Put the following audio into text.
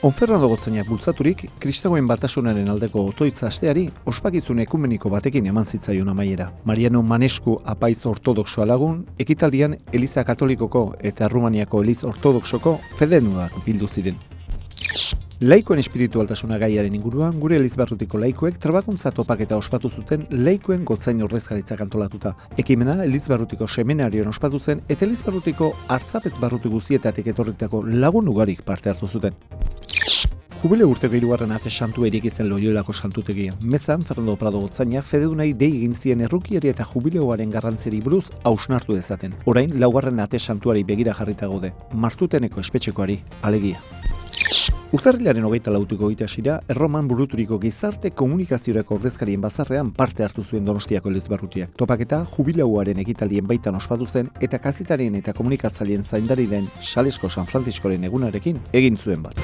Onferrando gotzainak bultzaturik, kristauen batasunaren aldeko otoitza asteari ospakizun ekumeniko batekin eman zitzaion amaiera. Mariano Manesku apaiz ortodoxoa lagun, ekitaldian Eliza Katolikoko eta Errumaniako Eliz Ortodoxoko fedenuak bildu ziren. Laikoen espiritualtasuna gaiaren inguruan, gure Elizbarrutiko laikoek trebakuntza topaketa ospatu zuten laikoen gotzain ordezkaritzak antolatuta. Ekimena Elizbarrutiko seminarioan ospatu zen eta Elizbarrutiko hartzapez barruti guztietatik etorritako lagun ugarik parte hartu zuten. Jubileo urteko 3. ate santua ireki zen Loiolako santutegian. Mezan, Fernando Prado gotzainak fededunei dei egin zien errukiari eta jubileoaren garrantziari buruz hausnartu dezaten. Orain, 4. ate santuari begira jarrita gaude. Martuteneko espetxekoari, alegia. Urtarrilaren 24ko itasira, Erroman buruturiko gizarte komunikaziorako ordezkarien bazarrean parte hartu zuen Donostiako Elizbarrutiak. Topaketa jubileoaren ekitaldien baitan ospatu zen eta kazetarien eta komunikatzaileen zaindari den Salesko San Frantziskoren egunarekin egin zuen bat.